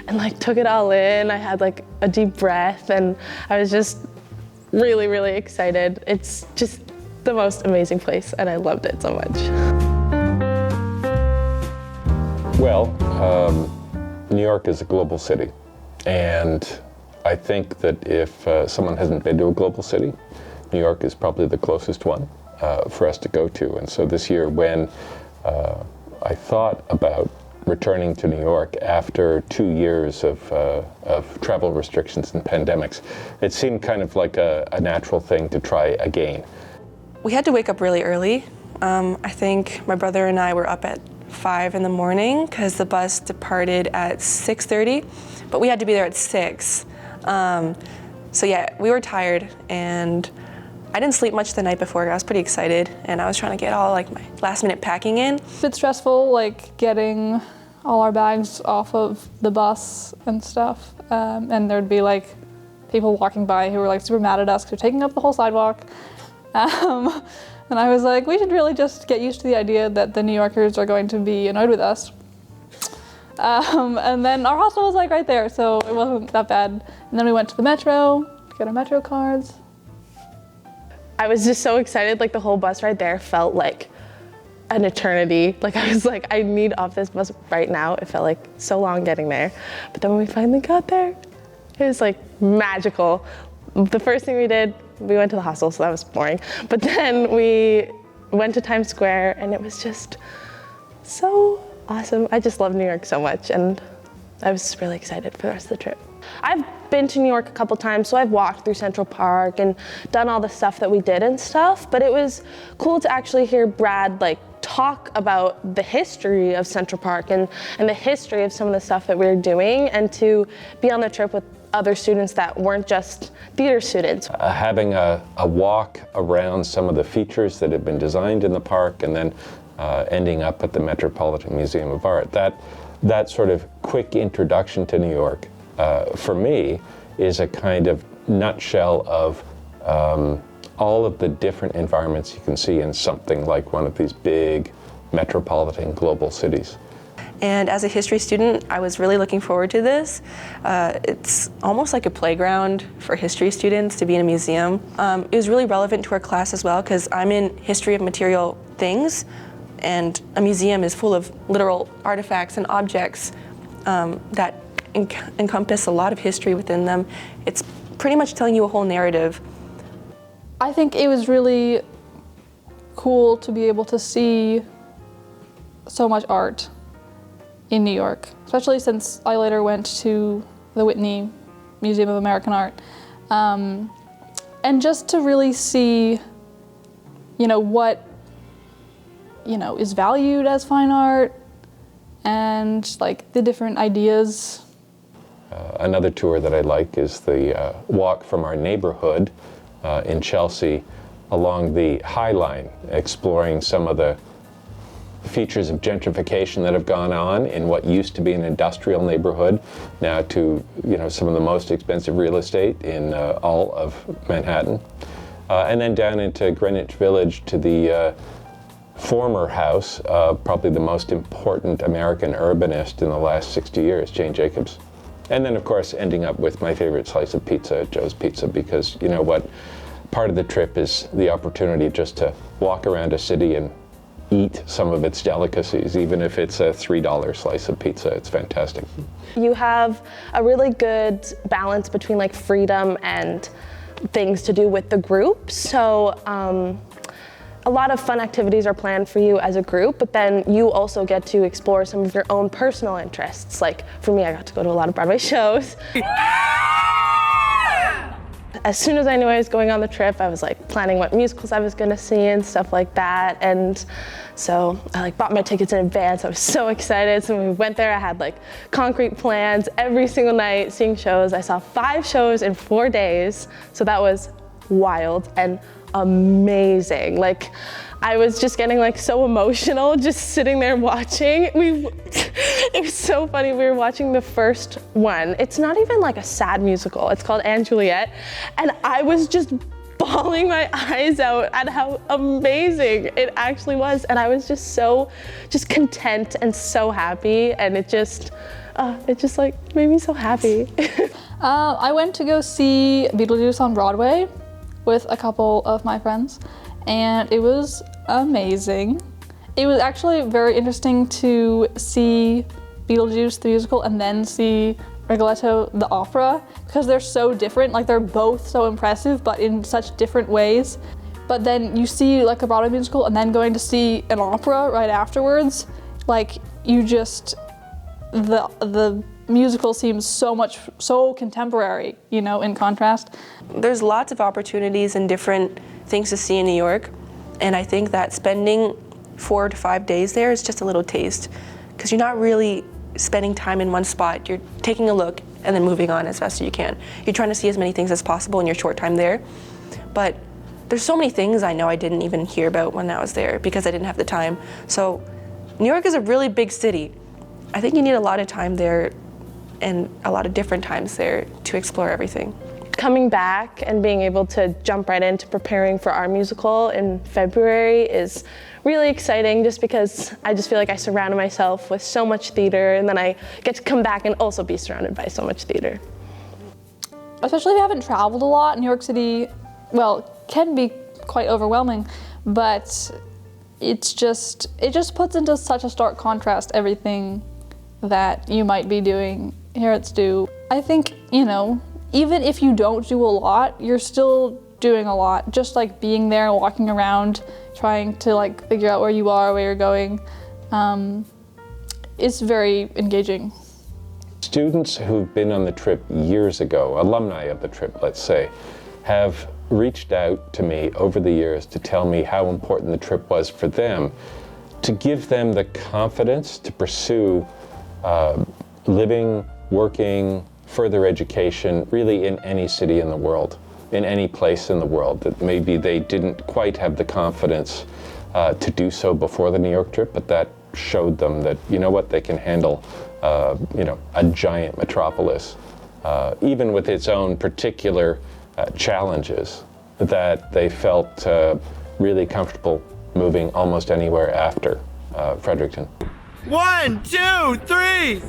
and like took it all in. I had like a deep breath and I was just really, really excited. It's just the most amazing place and I loved it so much. Well, New York is a global city, and I think that if someone hasn't been to a global city, New York is probably the closest one for us to go to. And so this year, when I thought about returning to New York after 2 years of travel restrictions and pandemics, it seemed kind of like a natural thing to try again. We had to wake up really early. I think my brother and I were up at 5 in the morning because the bus departed at 6:30, but we had to be there at 6. So yeah, we were tired and I didn't sleep much the night before. I was pretty excited and I was trying to get all like my last minute packing in. It's a bit stressful, like getting all our bags off of the bus and stuff. And there'd be like people walking by who were like super mad at us because we're taking up the whole sidewalk. And I was like, we should really just get used to the idea that the New Yorkers are going to be annoyed with us. And then our hostel was like right there, so it wasn't that bad. And then we went to the metro to get our metro cards. I was just so excited, like the whole bus ride there felt like an eternity. Like I was like, I need off this bus right now. It felt like so long getting there. But then when we finally got there, it was like magical. The first thing we did, we went to the hostel, so that was boring. But then we went to Times Square and it was just so awesome. I just love New York so much and I was really excited for the rest of the trip. I've been to New York a couple times, so I've walked through Central Park and done all the stuff that we did and stuff, but it was cool to actually hear Brad like talk about the history of Central Park and the history of some of the stuff that we were doing, and to be on the trip with other students that weren't just theater students. Having a walk around some of the features that had been designed in the park and then ending up at the Metropolitan Museum of Art, that sort of quick introduction to New York, for me, is a kind of nutshell of all of the different environments you can see in something like one of these big metropolitan global cities. And as a history student, I was really looking forward to this. It's almost like a playground for history students to be in a museum. It was really relevant to our class as well, because I'm in history of material things, and a museum is full of literal artifacts and objects that encompass a lot of history within them. It's pretty much telling you a whole narrative. I think it was really cool to be able to see so much art in New York, especially since I later went to the Whitney Museum of American Art. And just to really see, what, is valued as fine art and like the different ideas. Another tour that I like is the walk from our neighborhood in Chelsea along the High Line, exploring some of the features of gentrification that have gone on in what used to be an industrial neighborhood, now to some of the most expensive real estate in all of Manhattan. And then down into Greenwich Village to the former house of probably the most important American urbanist in the last 60 years, Jane Jacobs. And then, of course, ending up with my favorite slice of pizza at Joe's Pizza, because you know what? Part of the trip is the opportunity just to walk around a city and eat some of its delicacies, even if it's a $3 slice of pizza. It's fantastic. You have a really good balance between like freedom and things to do with the group. So a lot of fun activities are planned for you as a group, but then you also get to explore some of your own personal interests. Like for me, I got to go to a lot of Broadway shows. As soon as I knew I was going on the trip, I was like planning what musicals I was gonna see and stuff like that. And so I like bought my tickets in advance. I was so excited. So when we went there, I had like concrete plans every single night, seeing shows. I saw 5 shows in 4 days. So that was wild and amazing. Like I was just getting like so emotional just sitting there watching. It was so funny. We were watching the first one. It's not even like a sad musical. It's called Anne Juliet. And I was just bawling my eyes out at how amazing it actually was. And I was just so content and so happy. And it just It just like made me so happy. I went to go see Beetlejuice on Broadway with a couple of my friends, and it was amazing. It was actually very interesting to see Beetlejuice the musical and then see Rigoletto the opera, because they're so different. Like, they're both so impressive, but in such different ways. But then you see like a Broadway musical and then going to see an opera right afterwards, like you just, the musical seems so contemporary, you know, in contrast. There's lots of opportunities and different things to see in New York, and I think that spending 4 to 5 days there is just a little taste, because you're not really spending time in one spot. You're taking a look and then moving on as fast as you can. You're trying to see as many things as possible in your short time there, but there's so many things I know I didn't even hear about when I was there because I didn't have the time. So New York is a really big city. I think you need a lot of time there and a lot of different times there to explore everything. Coming back and being able to jump right into preparing for our musical in February is really exciting, just because I just feel like I surrounded myself with so much theater, and then I get to come back and also be surrounded by so much theater. Especially if you haven't traveled a lot, New York City, well, can be quite overwhelming, but it just puts into such a stark contrast everything that you might be doing here at STU. I think, you know, even if you don't do a lot, you're still doing a lot. Just like being there, walking around, trying to like figure out where you are, where you're going, it's very engaging. Students who've been on the trip years ago, alumni of the trip, let's say, have reached out to me over the years to tell me how important the trip was for them, to give them the confidence to pursue living, working, further education, really in any city in the world, in any place in the world, that maybe they didn't quite have the confidence to do so before the New York trip, but that showed them that, you know what, they can handle you know, a giant metropolis, even with its own particular challenges, that they felt really comfortable moving almost anywhere after Fredericton. 1, 2, 3!